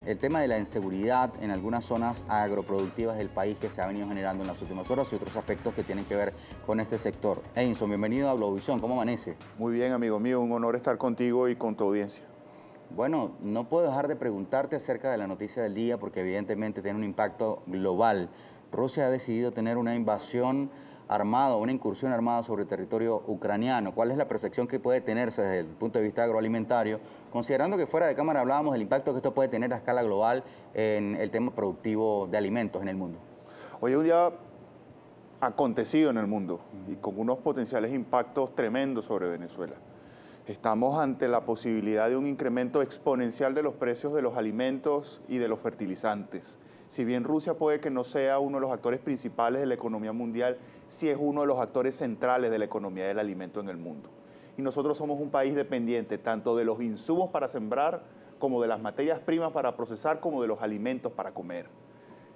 el tema de la inseguridad en algunas zonas agroproductivas del país que se ha venido generando en las últimas horas y otros aspectos que tienen que ver con este sector. Edinson, bienvenido a Globovisión, ¿cómo amanece? Muy bien, amigo mío, un honor estar contigo y con tu audiencia. Bueno, no puedo dejar de preguntarte acerca de la noticia del día porque evidentemente tiene un impacto global. Rusia ha decidido tener una invasión armada, una incursión armada sobre el territorio ucraniano. ¿Cuál es la percepción que puede tenerse desde el punto de vista agroalimentario? Considerando que fuera de cámara hablábamos del impacto que esto puede tener a escala global en el tema productivo de alimentos en el mundo. Hoy es un día acontecido en el mundo y con unos potenciales impactos tremendos sobre Venezuela. Estamos ante la posibilidad de un incremento exponencial de los precios de los alimentos y de los fertilizantes. Si bien Rusia puede que no sea uno de los actores principales de la economía mundial, sí es uno de los actores centrales de la economía del alimento en el mundo. Y nosotros somos un país dependiente tanto de los insumos para sembrar, como de las materias primas para procesar, como de los alimentos para comer.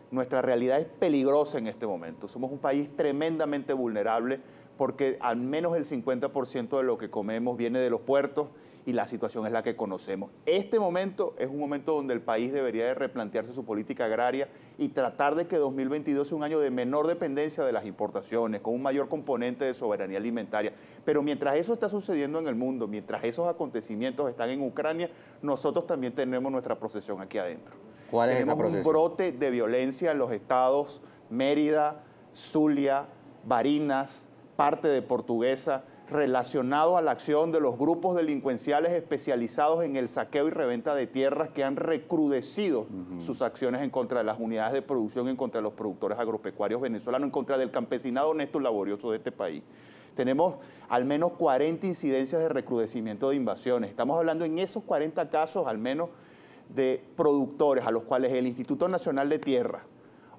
Nuestra realidad es peligrosa en este momento. Somos un país tremendamente vulnerable porque al menos el 50% de lo que comemos viene de los puertos y la situación es la que conocemos. Este momento es un momento donde el país debería de replantearse su política agraria y tratar de que 2022 sea un año de menor dependencia de las importaciones, con un mayor componente de soberanía alimentaria. Pero mientras eso está sucediendo en el mundo, mientras esos acontecimientos están en Ucrania, nosotros también tenemos nuestra procesión aquí adentro. ¿Cuál es esa Tenemos procesión? un brote de violencia en los estados Mérida, Zulia, Barinas, parte de Portuguesa, relacionado a la acción de los grupos delincuenciales especializados en el saqueo y reventa de tierras que han recrudecido sus acciones en contra de las unidades de producción, en contra de los productores agropecuarios venezolanos, en contra del campesinado honesto y laborioso de este país. Tenemos al menos 40 incidencias de recrudecimiento de invasiones. Estamos hablando en esos 40 casos al menos de productores a los cuales el Instituto Nacional de Tierra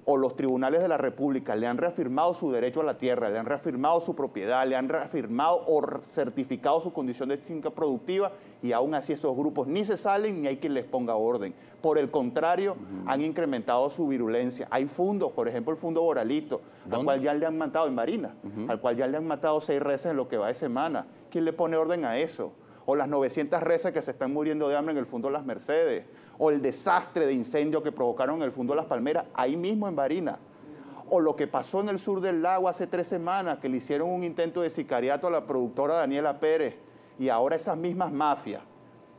o los tribunales de la República le han reafirmado su derecho a la tierra, le han reafirmado su propiedad, le han reafirmado o certificado su condición de finca productiva y aún así esos grupos ni se salen ni hay quien les ponga orden. Por el contrario, han incrementado su virulencia. Hay fundos, por ejemplo el Fundo Boralito, al cual ya le han matado en Barinas, al cual ya le han matado 6 reses en lo que va de semana. ¿Quién le pone orden a eso? O las 900 reses que se están muriendo de hambre en el Fundo Las Mercedes, o el desastre de incendio que provocaron en el Fundo Las Palmeras, ahí mismo en Barinas, o lo que pasó en el sur del lago hace 3 semanas, que le hicieron un intento de sicariato a la productora Daniela Pérez, y ahora esas mismas mafias,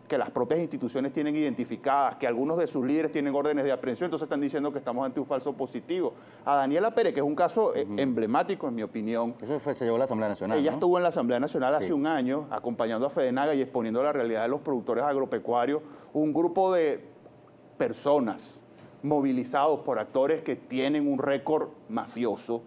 que las propias instituciones tienen identificadas, que algunos de sus líderes tienen órdenes de aprehensión, entonces están diciendo que estamos ante un falso positivo. A Daniela Pérez, que es un caso emblemático en mi opinión. Eso se llevó a la Asamblea Nacional, Ella ¿no? estuvo en la Asamblea Nacional Sí. hace un año, acompañando a Fedenaga y exponiendo la realidad de los productores agropecuarios, un grupo de personas movilizados por actores que tienen un récord mafioso,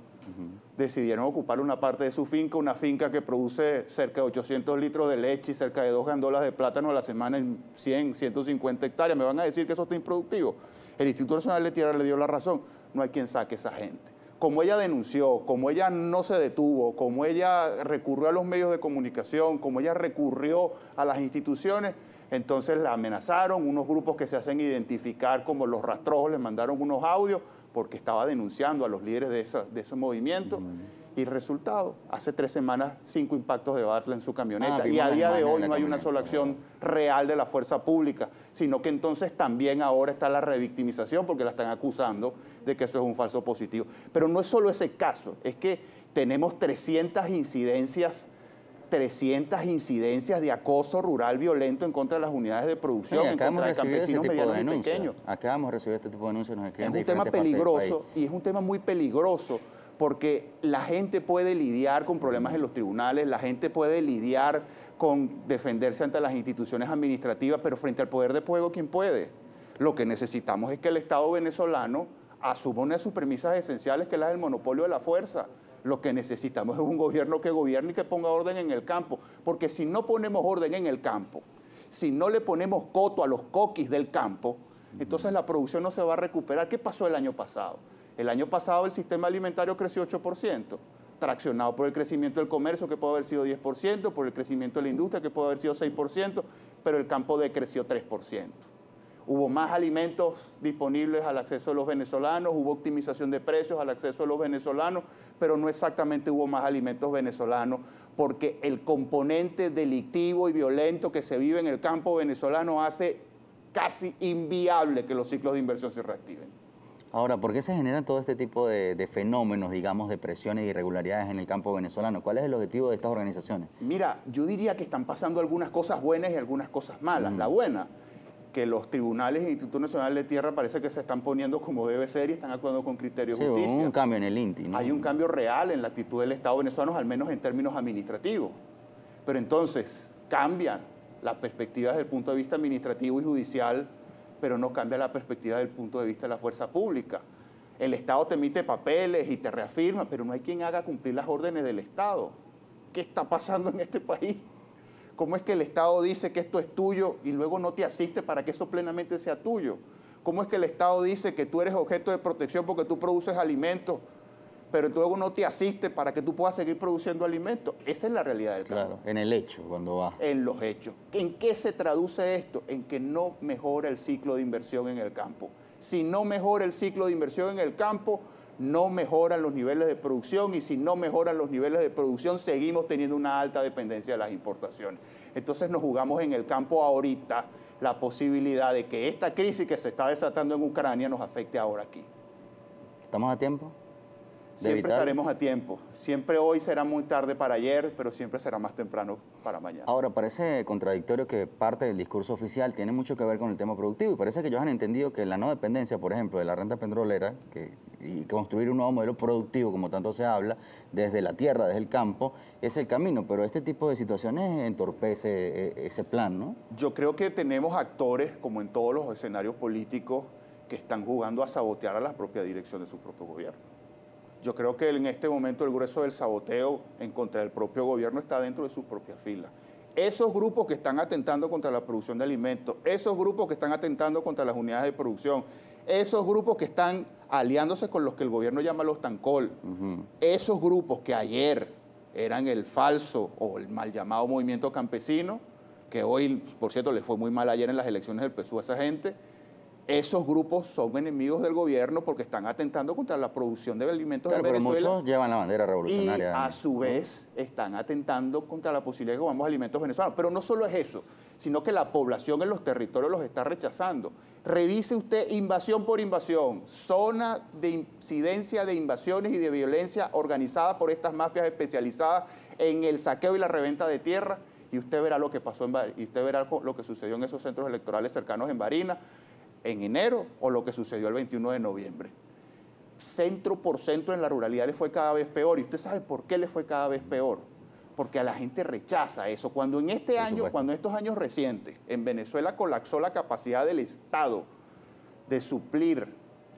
decidieron ocupar una parte de su finca, una finca que produce cerca de 800 litros de leche y cerca de 2 gandolas de plátano a la semana en 100, 150 hectáreas. ¿Me van a decir que eso está improductivo? El Instituto Nacional de Tierra le dio la razón. No hay quien saque a esa gente. Como ella denunció, como ella no se detuvo, como ella recurrió a los medios de comunicación, como ella recurrió a las instituciones, entonces la amenazaron, unos grupos que se hacen identificar como los rastrojos, les mandaron unos audios porque estaba denunciando a los líderes de ese movimiento. Y resultado, hace 3 semanas 5 impactos de bala en su camioneta y a día de hoy no hay una sola acción real de la fuerza pública, sino que entonces también ahora está la revictimización porque la están acusando de que eso es un falso positivo. Pero no es solo ese caso, es que tenemos 300 incidencias de acoso rural violento en contra de las unidades de producción, Oye, en contra de campesinos medianos y pequeños. Acabamos de recibir este tipo de denuncias. Es un tema peligroso y es un tema muy peligroso porque la gente puede lidiar con problemas en los tribunales, la gente puede lidiar con defenderse ante las instituciones administrativas, pero frente al poder de fuego, ¿quién puede? Lo que necesitamos es que el Estado venezolano asuma una de sus premisas esenciales, que es la del monopolio de la fuerza. Lo que necesitamos es un gobierno que gobierne y que ponga orden en el campo, porque si no ponemos orden en el campo, si no le ponemos coto a los coquis del campo, entonces la producción no se va a recuperar. ¿Qué pasó el año pasado? El año pasado el sistema alimentario creció 8%, traccionado por el crecimiento del comercio, que puede haber sido 10%, por el crecimiento de la industria, que puede haber sido 6%, pero el campo decreció 3%. Hubo más alimentos disponibles al acceso de los venezolanos, hubo optimización de precios al acceso de los venezolanos, pero no exactamente hubo más alimentos venezolanos, porque el componente delictivo y violento que se vive en el campo venezolano hace casi inviable que los ciclos de inversión se reactiven. Ahora, ¿por qué se generan todo este tipo de fenómenos, digamos, de presiones e irregularidades en el campo venezolano? ¿Cuál es el objetivo de estas organizaciones? Mira, yo diría que están pasando algunas cosas buenas y algunas cosas malas. La buena, que los tribunales e Instituto Nacional de Tierra parece que se están poniendo como debe ser y están actuando con criterios de justicia. Sí, hubo un cambio en el INTI, ¿no? Hay un cambio real en la actitud del Estado venezolano, al menos en términos administrativos. Pero entonces cambian las perspectivas desde el punto de vista administrativo y judicial, pero no cambia la perspectiva del punto de vista de la fuerza pública. El Estado te emite papeles y te reafirma, pero no hay quien haga cumplir las órdenes del Estado. ¿Qué está pasando en este país? ¿Cómo es que el Estado dice que esto es tuyo y luego no te asiste para que eso plenamente sea tuyo? ¿Cómo es que el Estado dice que tú eres objeto de protección porque tú produces alimentos, pero luego no te asiste para que tú puedas seguir produciendo alimentos? Esa es la realidad del campo. Claro, en el hecho, cuando va. En los hechos. ¿En qué se traduce esto? En que no mejora el ciclo de inversión en el campo. Si no mejora el ciclo de inversión en el campo, no mejoran los niveles de producción, y si no mejoran los niveles de producción, seguimos teniendo una alta dependencia de las importaciones. Entonces nos jugamos en el campo ahorita la posibilidad de que esta crisis que se está desatando en Ucrania nos afecte ahora aquí. ¿Estamos a tiempo? Siempre estaremos a tiempo. Siempre hoy será muy tarde para ayer, pero siempre será más temprano para mañana. Ahora, parece contradictorio que parte del discurso oficial tiene mucho que ver con el tema productivo, y parece que ellos han entendido que la no dependencia, por ejemplo, de la renta petrolera y construir un nuevo modelo productivo, como tanto se habla, desde la tierra, desde el campo, es el camino, pero este tipo de situaciones entorpece ese plan, ¿no? Yo creo que tenemos actores, como en todos los escenarios políticos, que están jugando a sabotear a la propia dirección de su propio gobierno. Yo creo que en este momento el grueso del saboteo en contra del propio gobierno está dentro de sus propias filas. Esos grupos que están atentando contra la producción de alimentos, esos grupos que están atentando contra las unidades de producción, esos grupos que están aliándose con los que el gobierno llama los tancol, esos grupos que ayer eran el falso o el mal llamado movimiento campesino, que hoy, por cierto, les fue muy mal ayer en las elecciones del PSUV a esa gente. Esos grupos son enemigos del gobierno porque están atentando contra la producción de alimentos en Venezuela. Pero muchos llevan la bandera revolucionaria. Y a su vez están atentando contra la posibilidad de que comamos alimentos venezolanos. Pero no solo es eso, sino que la población en los territorios los está rechazando. Revise usted invasión por invasión, zona de incidencia de invasiones y de violencia organizada por estas mafias especializadas en el saqueo y la reventa de tierra, y usted verá lo que pasó y usted verá lo que sucedió en esos centros electorales cercanos en Barinas en enero, o lo que sucedió el 21 de noviembre. Centro por centro en la ruralidad le fue cada vez peor. ¿Y usted sabe por qué le fue cada vez peor? Porque a la gente rechaza eso. Cuando en estos años recientes en Venezuela colapsó la capacidad del Estado de suplir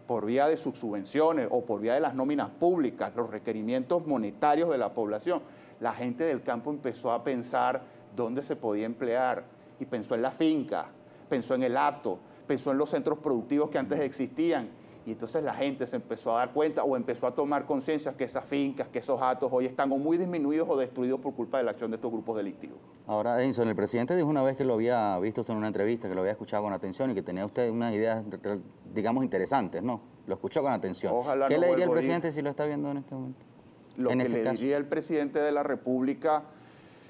por vía de sus subvenciones o por vía de las nóminas públicas los requerimientos monetarios de la población, la gente del campo empezó a pensar dónde se podía emplear, y pensó en la finca, pensó en el hato, pensó en los centros productivos que antes existían, y entonces la gente se empezó a dar cuenta o empezó a tomar conciencia que esas fincas, que esos hatos hoy están o muy disminuidos o destruidos por culpa de la acción de estos grupos delictivos. Ahora, Edinson, el presidente dijo una vez que lo había visto usted en una entrevista, que lo había escuchado con atención y que tenía usted unas ideas, digamos, interesantes, ¿no? Lo escuchó con atención. Ojalá ¿Qué no le diría el vuelva a ir. presidente si lo está viendo en este momento? Lo que le diría el presidente de la República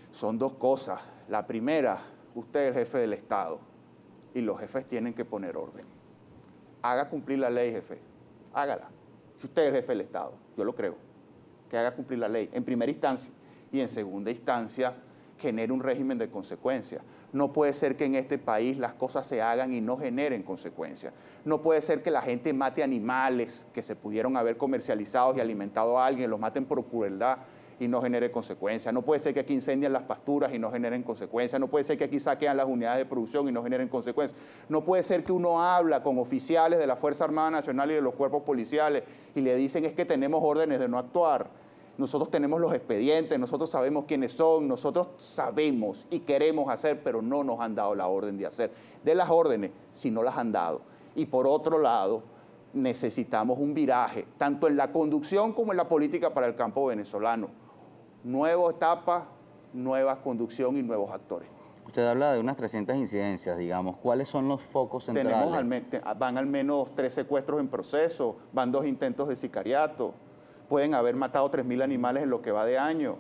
son dos cosas. La primera, usted es el jefe del Estado y los jefes tienen que poner orden. Haga cumplir la ley, jefe. Hágala. Si usted es el jefe del Estado, yo lo creo, que haga cumplir la ley en primera instancia, y en segunda instancia genere un régimen de consecuencias. No puede ser que en este país las cosas se hagan y no generen consecuencias. No puede ser que la gente mate animales que se pudieron haber comercializado y alimentado a alguien, los maten por crueldad y no genere consecuencias. No puede ser que aquí incendien las pasturas y no generen consecuencias. No puede ser que aquí saquean las unidades de producción y no generen consecuencias. No puede ser que uno habla con oficiales de la Fuerza Armada Nacional y de los cuerpos policiales y le dicen es que tenemos órdenes de no actuar. Nosotros tenemos los expedientes, nosotros sabemos quiénes son, nosotros sabemos y queremos hacer, pero no nos han dado la orden de hacer. De las órdenes, si no las han dado. Y por otro lado, necesitamos un viraje, tanto en la conducción como en la política para el campo venezolano. Nueva etapa, nueva conducción y nuevos actores. Usted habla de unas 300 incidencias, digamos. ¿Cuáles son los focos centrales? Van al menos 3 secuestros en proceso, van 2 intentos de sicariato, pueden haber matado 3.000 animales en lo que va de año.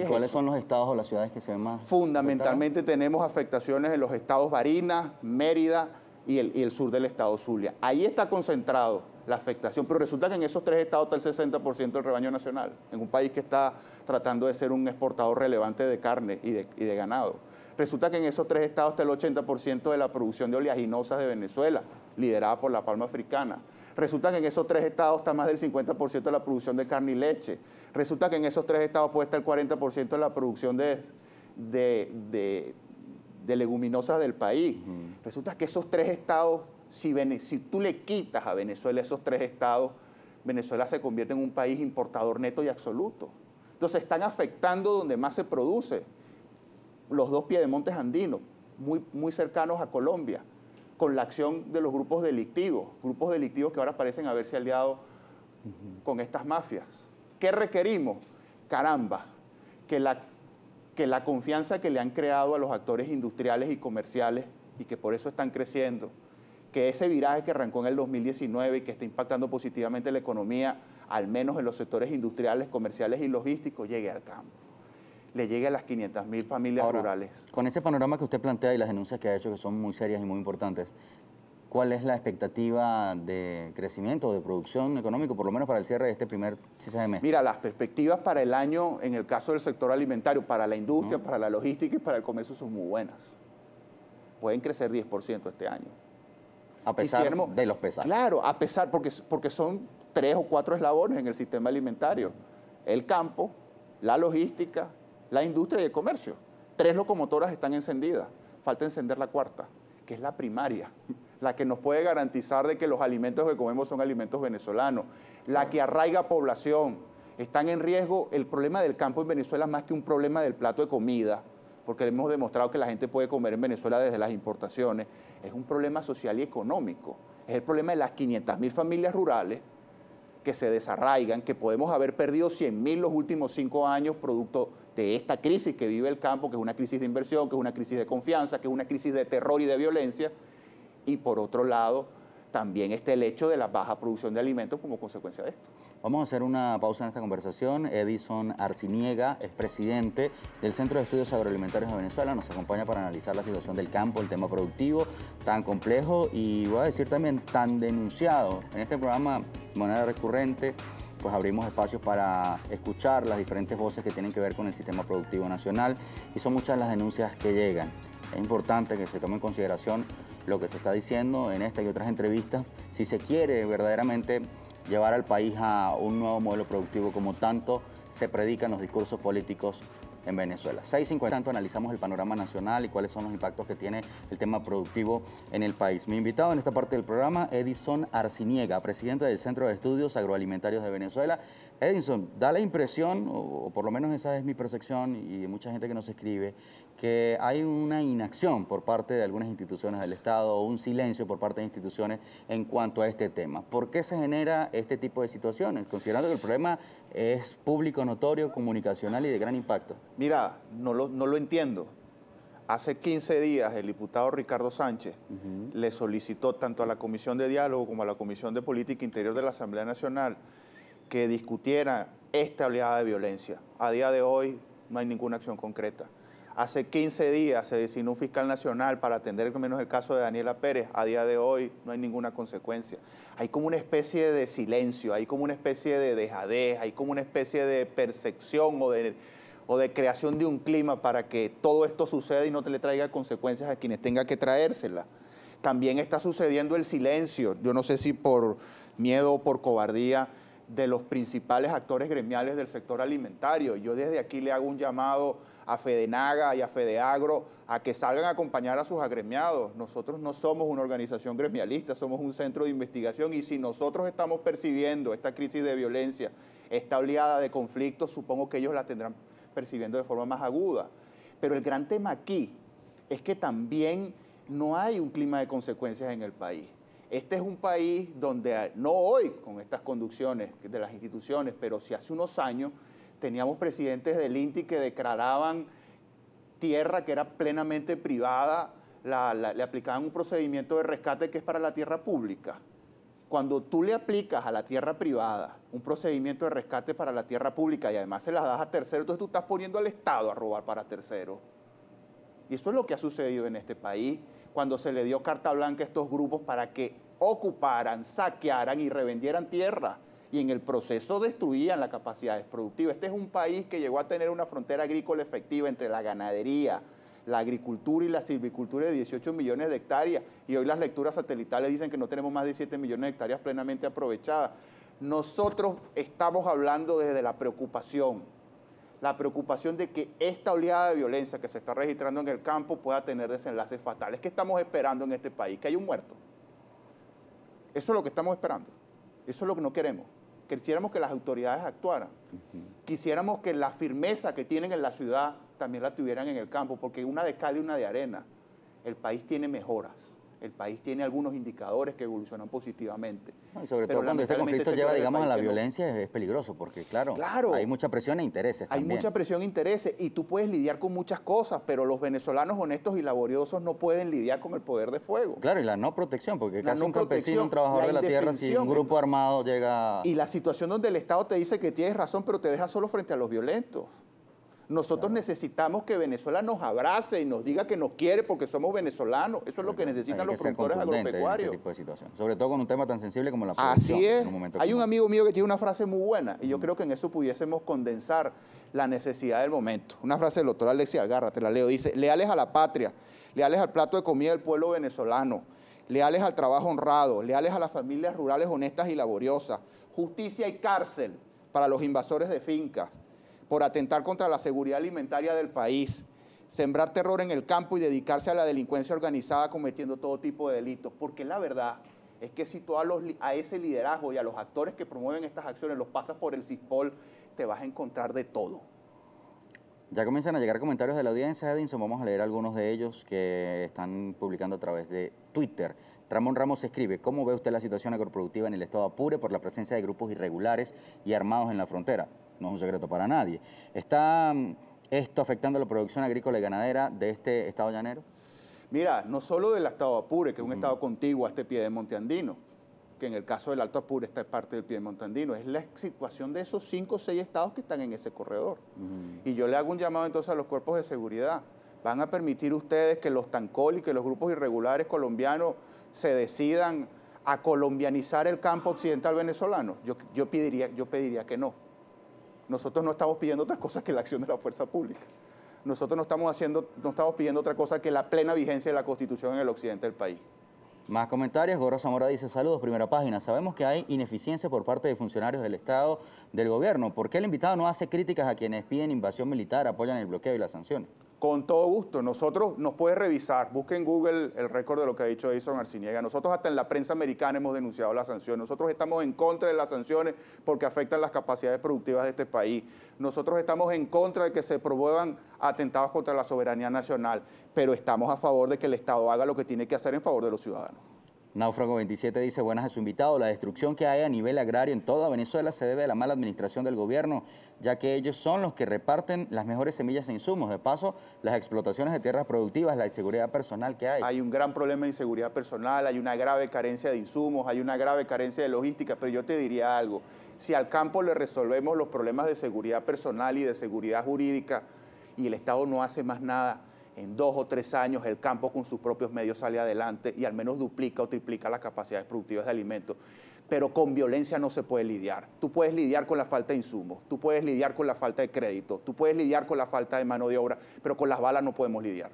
¿Cuáles son los estados o las ciudades que se ven más Fundamentalmente afectadas? Tenemos afectaciones en los estados Barinas, Mérida, y el sur del estado Zulia. Ahí está concentrado la afectación, pero resulta que en esos 3 estados está el 60% del rebaño nacional, en un país que está tratando de ser un exportador relevante de carne y de ganado. Resulta que en esos 3 estados está el 80% de la producción de oleaginosas de Venezuela, liderada por la palma africana. Resulta que en esos 3 estados está más del 50% de la producción de carne y leche. Resulta que en esos 3 estados puede estar el 40% de la producción de leguminosas del país. Resulta que esos 3 estados, si tú le quitas a Venezuela esos 3 estados, Venezuela se convierte en un país importador neto y absoluto. Entonces están afectando donde más se produce, los 2 piedemontes andinos, muy cercanos a Colombia, con la acción de los grupos delictivos que ahora parecen haberse aliado con estas mafias. ¿Qué requerimos? Caramba, que la confianza que le han creado a los actores industriales y comerciales y que por eso están creciendo, que ese viraje que arrancó en el 2019 y que está impactando positivamente la economía, al menos en los sectores industriales, comerciales y logísticos, llegue al campo, le llegue a las 500.000 familias rurales. Con ese panorama que usted plantea y las denuncias que ha hecho, que son muy serias y muy importantes, ¿cuál es la expectativa de crecimiento o de producción económico, por lo menos para el cierre de este primer semestre? Mira, las perspectivas para el año, en el caso del sector alimentario, para la industria, para la logística y para el comercio son muy buenas. Pueden crecer 10% este año. A pesar de los pesares. Claro, a pesar, porque son 3 o 4 eslabones en el sistema alimentario. El campo, la logística, la industria y el comercio. 3 locomotoras están encendidas. Falta encender la 4ª, que es la primaria, la que nos puede garantizar de que los alimentos que comemos son alimentos venezolanos, la que arraiga población. Están en riesgo. El problema del campo en Venezuela es más que un problema del plato de comida, porque hemos demostrado que la gente puede comer en Venezuela desde las importaciones. Es un problema social y económico. Es el problema de las 500.000 familias rurales que se desarraigan, que podemos haber perdido 100.000 los últimos 5 años producto de esta crisis que vive el campo, que es una crisis de inversión, que es una crisis de confianza, que es una crisis de terror y de violencia. Y por otro lado, también está el hecho de la baja producción de alimentos como consecuencia de esto. Vamos a hacer una pausa en esta conversación. Edison Arciniega es presidente del Centro de Estudios Agroalimentarios de Venezuela. Nos acompaña para analizar la situación del campo, el tema productivo tan complejo y voy a decir también tan denunciado. En este programa, de manera recurrente, pues abrimos espacios para escuchar las diferentes voces que tienen que ver con el sistema productivo nacional y son muchas las denuncias que llegan. Es importante que se tome en consideración lo que se está diciendo en esta y otras entrevistas si se quiere verdaderamente llevar al país a un nuevo modelo productivo como tanto se predica en los discursos políticos en Venezuela. 6:50, tanto analizamos el panorama nacional y cuáles son los impactos que tiene el tema productivo en el país. Mi invitado en esta parte del programa, Edison Arciniega, presidente del Centro de Estudios Agroalimentarios de Venezuela. Edison, da la impresión, o por lo menos esa es mi percepción y de mucha gente que nos escribe, que hay una inacción por parte de algunas instituciones del Estado o un silencio por parte de instituciones en cuanto a este tema. ¿Por qué se genera este tipo de situaciones? Considerando que el problema es público, notorio, comunicacional y de gran impacto. Mira, no lo entiendo. Hace 15 días el diputado Ricardo Sánchez le solicitó tanto a la Comisión de Diálogo como a la Comisión de Política Interior de la Asamblea Nacional que discutiera esta oleada de violencia. A día de hoy no hay ninguna acción concreta. Hace 15 días se designó un fiscal nacional para atender al menos el caso de Daniela Pérez. A día de hoy no hay ninguna consecuencia. Hay como una especie de silencio, hay como una especie de dejadez, hay como una especie de percepción o de creación de un clima para que todo esto suceda y no te le traiga consecuencias a quienes tenga que traérsela. También está sucediendo el silencio, yo no sé si por miedo o por cobardía, de los principales actores gremiales del sector alimentario. Yo desde aquí le hago un llamado a Fedenaga y a Fedeagro a que salgan a acompañar a sus agremiados. Nosotros no somos una organización gremialista, somos un centro de investigación y si nosotros estamos percibiendo esta crisis de violencia, esta oleada de conflictos, supongo que ellos la tendrán percibiendo de forma más aguda. Pero el gran tema aquí es que también no hay un clima de consecuencias en el país. Este es un país donde, no hoy con estas conducciones de las instituciones, pero si hace unos años teníamos presidentes del INTI que declaraban tierra que era plenamente privada, le aplicaban un procedimiento de rescate que es para la tierra pública. Cuando tú le aplicas a la tierra privada un procedimiento de rescate para la tierra pública y además se las das a terceros, entonces tú estás poniendo al Estado a robar para terceros. Y eso es lo que ha sucedido en este país. cuando se le dio carta blanca a estos grupos para que ocuparan, saquearan y revendieran tierra y en el proceso destruían las capacidades productivas. Este es un país que llegó a tener una frontera agrícola efectiva entre la ganadería, la agricultura y la silvicultura de 18 millones de hectáreas y hoy las lecturas satelitales dicen que no tenemos más de 7 millones de hectáreas plenamente aprovechadas. Nosotros estamos hablando desde la preocupación de que esta oleada de violencia que se está registrando en el campo pueda tener desenlaces fatales. ¿Qué estamos esperando en este país? Que haya un muerto. Eso es lo que estamos esperando. Eso es lo que no queremos. Quisiéramos que las autoridades actuaran. Quisiéramos que la firmeza que tienen en la ciudad también la tuvieran en el campo, porque una de cal y una de arena. El país tiene mejoras. El país tiene algunos indicadores que evolucionan positivamente. No, y sobre todo cuando este conflicto lleva, digamos, a la violencia, es peligroso, porque claro, hay mucha presión e intereses también. Hay mucha presión e intereses, y tú puedes lidiar con muchas cosas, pero los venezolanos honestos y laboriosos no pueden lidiar con el poder de fuego. Claro, y la no protección, porque casi un campesino, un trabajador de la tierra, si un grupo armado llega... Y la situación donde el Estado te dice que tienes razón, pero te deja solo frente a los violentos. Nosotros necesitamos que Venezuela nos abrace y nos diga que nos quiere porque somos venezolanos. Eso es lo que necesitan los productores agropecuarios. Este tipo de situación. Sobre todo con un tema tan sensible como la producción. Así es. En un momento Hay un amigo mío que tiene una frase muy buena y yo creo que en eso pudiésemos condensar la necesidad del momento. Una frase del doctor Alexis Algarra, te la leo. Dice, leales a la patria, leales al plato de comida del pueblo venezolano, leales al trabajo honrado, leales a las familias rurales honestas y laboriosas, justicia y cárcel para los invasores de fincas, por atentar contra la seguridad alimentaria del país, sembrar terror en el campo y dedicarse a la delincuencia organizada cometiendo todo tipo de delitos. Porque la verdad es que si tú a ese liderazgo y a los actores que promueven estas acciones los pasas por el CISPOL, te vas a encontrar de todo. Ya comienzan a llegar comentarios de la audiencia, Edinson. Vamos a leer algunos de ellos que están publicando a través de Twitter. Ramón Ramos escribe, ¿cómo ve usted la situación agroproductiva en el estado Apure por la presencia de grupos irregulares y armados en la frontera? No es un secreto para nadie. ¿Está esto afectando la producción agrícola y ganadera de este estado llanero? Mira, no solo del estado Apure, que es un estado contiguo a este piedemonte andino, que en el caso del Alto Apure está parte del piedemonte andino, es la situación de esos 5 o 6 estados que están en ese corredor. Y yo le hago un llamado entonces a los cuerpos de seguridad. ¿Van a permitir ustedes que los TANCOL y que los grupos irregulares colombianos se decidan a colombianizar el campo occidental venezolano? Yo pediría que no. Nosotros no estamos pidiendo otra cosa que la acción de la fuerza pública. Nosotros no estamos pidiendo otra cosa que la plena vigencia de la Constitución en el occidente del país. Más comentarios. Goro Zamora dice, saludos, primera página. Sabemos que hay ineficiencia por parte de funcionarios del Estado, del gobierno. ¿Por qué el invitado no hace críticas a quienes piden invasión militar, apoyan el bloqueo y las sanciones? Con todo gusto. Nosotros nos puede revisar. Busque en Google el récord de lo que ha dicho Edison Arciniega. Nosotros hasta en la prensa americana hemos denunciado las sanciones. Nosotros estamos en contra de las sanciones porque afectan las capacidades productivas de este país. Nosotros estamos en contra de que se promuevan atentados contra la soberanía nacional, pero estamos a favor de que el Estado haga lo que tiene que hacer en favor de los ciudadanos. Náufrago 27 dice, buenas a su invitado, la destrucción que hay a nivel agrario en toda Venezuela se debe a la mala administración del gobierno, ya que ellos son los que reparten las mejores semillas e insumos. De paso, las explotaciones de tierras productivas, la inseguridad personal que hay. Hay un gran problema de inseguridad personal, hay una grave carencia de insumos, hay una grave carencia de logística, pero yo te diría algo, si al campo le resolvemos los problemas de seguridad personal y de seguridad jurídica y el Estado no hace más nada, en 2 o 3 años el campo con sus propios medios sale adelante y al menos duplica o triplica las capacidades productivas de alimentos. Pero con violencia no se puede lidiar. Tú puedes lidiar con la falta de insumos, tú puedes lidiar con la falta de crédito, tú puedes lidiar con la falta de mano de obra, pero con las balas no podemos lidiar.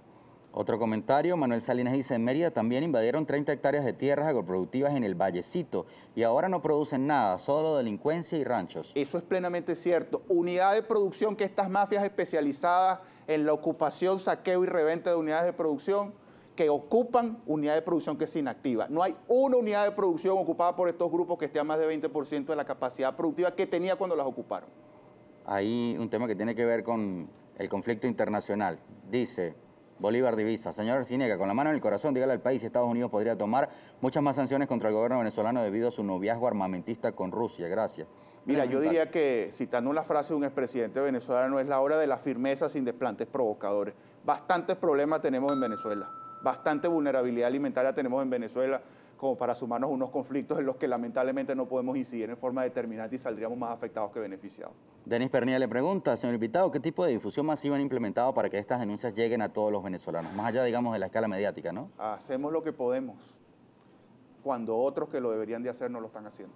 Otro comentario, Manuel Salinas dice, en Mérida también invadieron 30 hectáreas de tierras agroproductivas en el Vallecito y ahora no producen nada, solo delincuencia y ranchos. Eso es plenamente cierto. Unidad de producción que estas mafias especializadas en la ocupación, saqueo y reventa de unidades de producción que ocupan unidad de producción que es inactiva. No hay una unidad de producción ocupada por estos grupos que esté a más de 20% de la capacidad productiva que tenía cuando las ocuparon. Hay un tema que tiene que ver con el conflicto internacional. Dice Bolívar Divisa, señor Arciniega, con la mano en el corazón, dígale al país si Estados Unidos podría tomar muchas más sanciones contra el gobierno venezolano debido a su noviazgo armamentista con Rusia. Gracias. Mira, yo diría que, citando una frase de un expresidente venezolano, es la hora de la firmeza sin desplantes provocadores. Bastantes problemas tenemos en Venezuela, bastante vulnerabilidad alimentaria tenemos en Venezuela, como para sumarnos a unos conflictos en los que lamentablemente no podemos incidir en forma determinante y saldríamos más afectados que beneficiados. Denis Pernilla le pregunta, señor invitado, ¿qué tipo de difusión masiva han implementado para que estas denuncias lleguen a todos los venezolanos? Más allá, digamos, de la escala mediática, ¿no? Hacemos lo que podemos, cuando otros que lo deberían de hacer no lo están haciendo.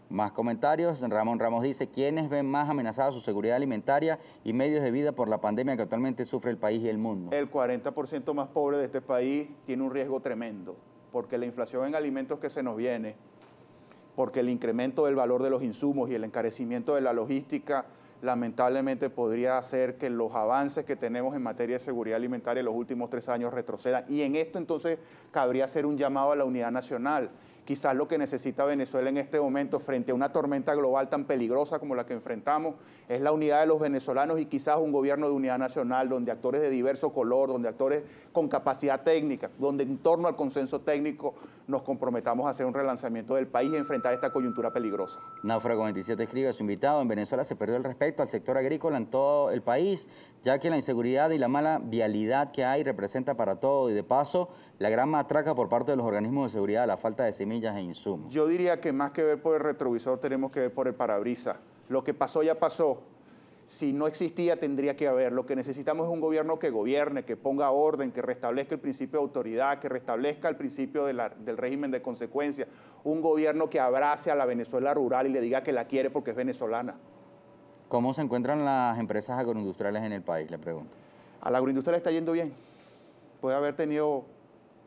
Más comentarios. Ramón Ramos dice, ¿quiénes ven más amenazada su seguridad alimentaria y medios de vida por la pandemia que actualmente sufre el país y el mundo? El 40% más pobre de este país tiene un riesgo tremendo, porque la inflación en alimentos que se nos viene, porque el incremento del valor de los insumos y el encarecimiento de la logística, lamentablemente podría hacer que los avances que tenemos en materia de seguridad alimentaria en los últimos 3 años retrocedan. Y en esto entonces cabría hacer un llamado a la unidad nacional. Quizás lo que necesita Venezuela en este momento frente a una tormenta global tan peligrosa como la que enfrentamos es la unidad de los venezolanos y quizás un gobierno de unidad nacional donde actores de diverso color, donde actores con capacidad técnica, donde en torno al consenso técnico nos comprometamos a hacer un relanzamiento del país y enfrentar esta coyuntura peligrosa. Náufrago 27 escribe a su invitado, en Venezuela se perdió el respeto al sector agrícola en todo el país, ya que la inseguridad y la mala vialidad que hay representa para todo y de paso la gran matraca por parte de los organismos de seguridad, la falta de semillas e insumos. Yo diría que más que ver por el retrovisor tenemos que ver por el parabrisas. Lo que pasó ya pasó. Si no existía tendría que haber. Lo que necesitamos es un gobierno que gobierne, que ponga orden, que restablezca el principio de autoridad, que restablezca el principio del régimen de consecuencia. Un gobierno que abrace a la Venezuela rural y le diga que la quiere porque es venezolana. ¿Cómo se encuentran las empresas agroindustriales en el país? Le pregunto. A la agroindustria le está yendo bien. Puede haber tenido...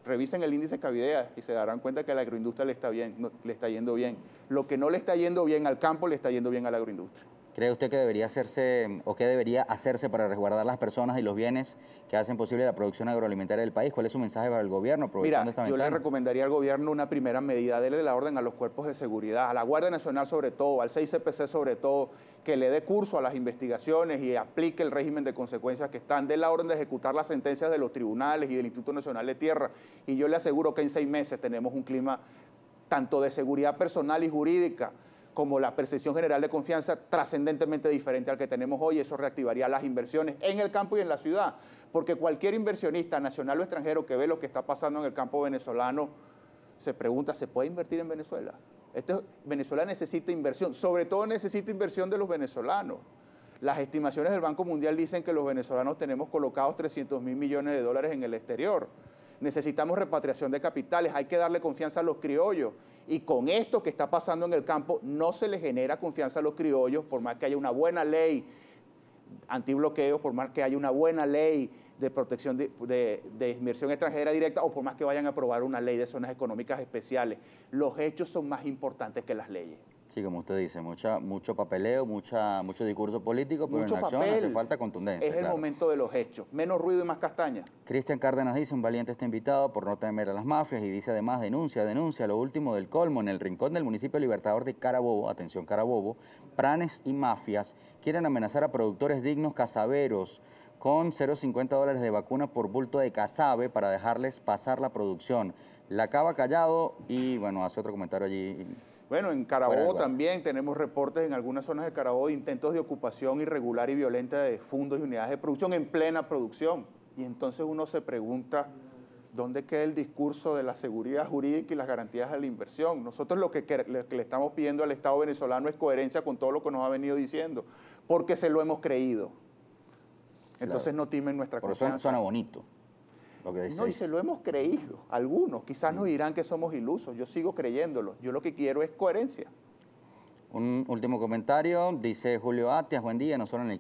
Revisen el índice Cavidea y se darán cuenta que a la agroindustria le está yendo bien. Lo que no le está yendo bien al campo, le está yendo bien a la agroindustria. ¿Cree usted que debería hacerse o qué debería hacerse para resguardar las personas y los bienes que hacen posible la producción agroalimentaria del país? ¿Cuál es su mensaje para el gobierno? Mira, yo le recomendaría al gobierno una primera medida, darle la orden a los cuerpos de seguridad, a la Guardia Nacional sobre todo, al 6CPC sobre todo, que le dé curso a las investigaciones y aplique el régimen de consecuencias que están, dé la orden de ejecutar las sentencias de los tribunales y del Instituto Nacional de Tierra. Y yo le aseguro que en 6 meses tenemos un clima tanto de seguridad personal y jurídica, como la percepción general de confianza trascendentemente diferente al que tenemos hoy. Eso reactivaría las inversiones en el campo y en la ciudad, porque cualquier inversionista nacional o extranjero que ve lo que está pasando en el campo venezolano se pregunta, ¿se puede invertir en Venezuela? Venezuela necesita inversión, sobre todo necesita inversión de los venezolanos. Las estimaciones del Banco Mundial dicen que los venezolanos tenemos colocados 300.000 millones de dólares en el exterior. Necesitamos repatriación de capitales, hay que darle confianza a los criollos. Y con esto que está pasando en el campo, no se le genera confianza a los criollos, por más que haya una buena ley antibloqueo, por más que haya una buena ley de protección de inversión extranjera directa, o por más que vayan a aprobar una ley de zonas económicas especiales. Los hechos son más importantes que las leyes. Sí, como usted dice, mucho papeleo, mucho discurso político, pero mucho en acción hace falta contundencia. Es el momento de los hechos, menos ruido y más castaña. Cristian Cárdenas dice, un valiente está invitado por no temer a las mafias, y dice además, denuncia, lo último del colmo, en el rincón del municipio Libertador de Carabobo, atención Carabobo, pranes y mafias quieren amenazar a productores dignos casaberos con $0.50 de vacuna por bulto de casabe para dejarles pasar la producción. La acaba callado y, bueno, hace otro comentario allí. Bueno, en Carabobo también tenemos reportes en algunas zonas de Carabobo de intentos de ocupación irregular y violenta de fundos y unidades de producción en plena producción. Y entonces uno se pregunta, ¿dónde queda el discurso de la seguridad jurídica y las garantías de la inversión? Nosotros lo que le estamos pidiendo al Estado venezolano es coherencia con todo lo que nos ha venido diciendo, porque se lo hemos creído. Entonces no timen nuestra confianza. Por eso suena bonito lo que decís. No, y se lo hemos creído. Algunos quizás nos dirán que somos ilusos. Yo sigo creyéndolo. Yo lo que quiero es coherencia. Un último comentario, dice Julio Atias, buen día, no solo en el